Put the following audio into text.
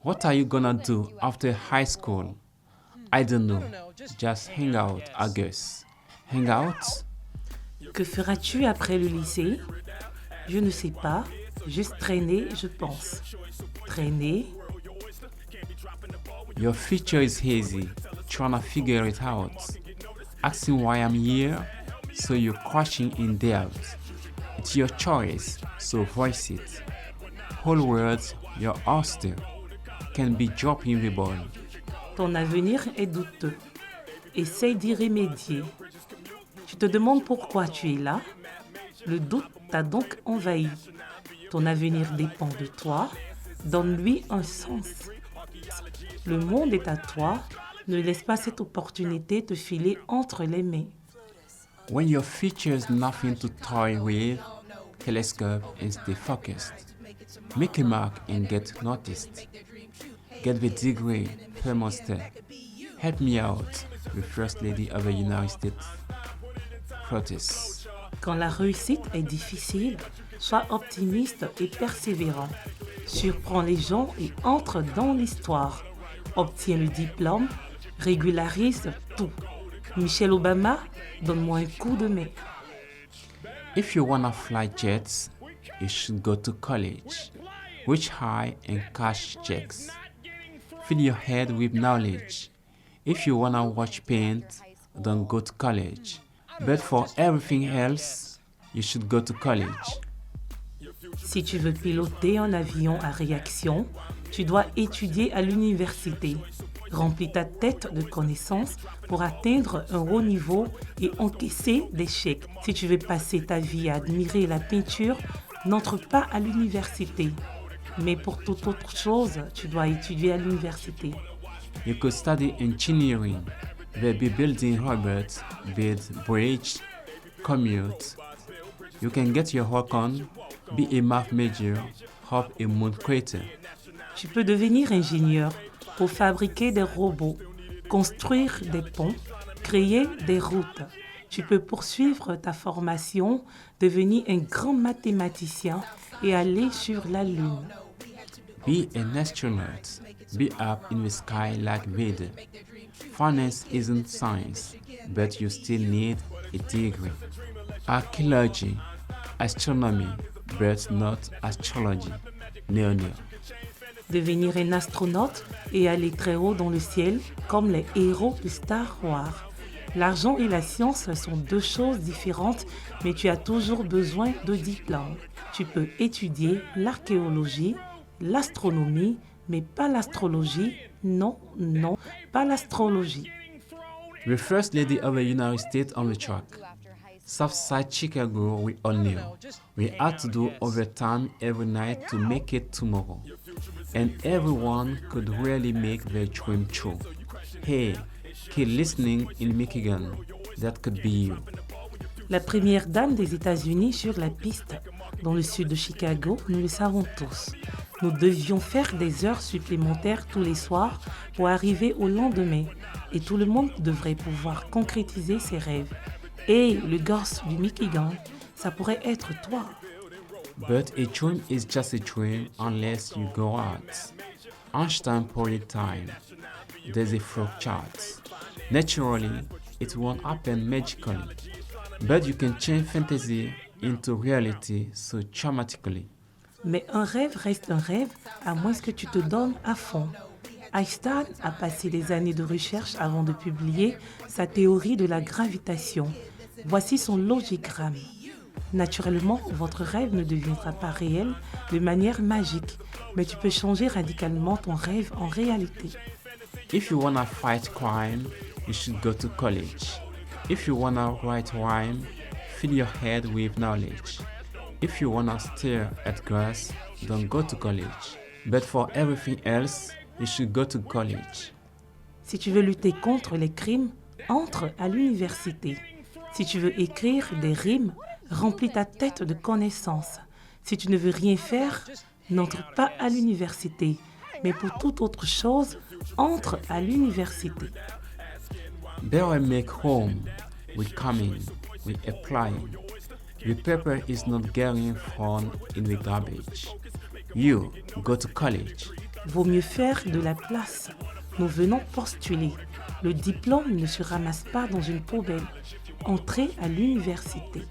What are you gonna do after high school? I don't know. Just hang out, I guess. Hang out? Que feras-tu après le lycée? Je ne sais pas, juste traîner, je pense. Traîner, Your future is hazy, trying to figure it out. Asking why I'm here, so you're crashing in doubt. It's your choice, so voice it. Whole words, your austere, can be dropping the ball. ton avenir est douteux. Essaye d'y remédier. Tu te demandes pourquoi tu es là? Le doute t'a donc envahi. Ton avenir dépend de toi. Donne-lui un sens. Le monde est à toi. Ne laisse pas cette opportunité te filer entre les mains. When your future is nothing to toy with, telescope and stay focused. Make a mark and get noticed. Get the degree, Master. Help me out, the First Lady of the United States. Protest. Quand la réussite est difficile, sois optimiste et persévérant. Surprends les gens et entre dans l'histoire. Obtiens le diplôme, régularise tout. Michelle Obama, donne-moi un coup de main. If you wanna fly jets, you should go to college. Reach high and cash checks. Fill your head with knowledge. If you wanna watch paint, don't go to college. But for everything else, you should go to college. Si tu veux piloter un avion à réaction, tu dois étudier à l'université. Remplis ta tête de connaissances pour atteindre un haut niveau et encaisser des chèques. Si tu veux passer ta vie à admirer la peinture, n'entre pas à l'université. Mais pour toute autre chose, tu dois étudier à l'université. You could study engineering. They'll be building robots, build bridge, commute. You can get your work on, be a math major, hop a moon crater. Tu peux devenir ingénieur pour fabriquer des robots, construire des ponts, créer des routes. Tu peux poursuivre ta formation, devenir un grand mathématicien et aller sur la Lune. Be an astronaut. Be up in the sky like Vader. Finance isn't science, but you still need a degree. Archaeology, astronomy, but not astrology. No, no. Devenir un astronaute et aller très haut dans le ciel comme les héros de Star Wars. L'argent et la science sont deux choses différentes, mais tu as toujours besoin de diplômes. Tu peux étudier l'archéologie, l'astronomie, mais pas l'astrologie. Non, non, pas l'astrologie. The First Lady of the United States on the track. Southside Chicago, we all knew. We had to do overtime every night to make it tomorrow. And everyone could really make their dream true. Hey, kid listening in Michigan, that could be you. La première dame des États-Unis sur la piste. Dans le sud de Chicago, nous le savons tous. Nous devions faire des heures supplémentaires tous les soirs pour arriver au lendemain. Et tout le monde devrait pouvoir concrétiser ses rêves. Et le gosse du Michigan, ça pourrait être toi. But a dream is just a dream unless you go out. Einstein pointed time. There's a flow chart. Naturally, it won't happen magically. But you can change fantasy into reality so dramatically. Mais un rêve reste un rêve à moins que tu te donnes à fond. Einstein a passé des années de recherche avant de publier sa théorie de la gravitation. Voici son logigramme. Naturellement, votre rêve ne deviendra pas réel de manière magique, mais tu peux changer radicalement ton rêve en réalité. If you wanna fight crime, you should go to college. If you wanna write rhyme, fill your head with knowledge. If you wanna stare at grass, don't go to college. But for everything else, you should go to college. Si tu veux lutter contre les crimes, entre à l'université. Si tu veux écrire des rimes, remplis ta tête de connaissances. Si tu ne veux rien faire, n'entre pas à l'université. Mais pour toute autre chose, entre à l'université. There I make home, we coming, we applying. The paper is not getting thrown in the garbage. You go to college. Vaut mieux faire de la place. Nous venons postuler. Le diplôme ne se ramasse pas dans une poubelle. Entrez à l'université.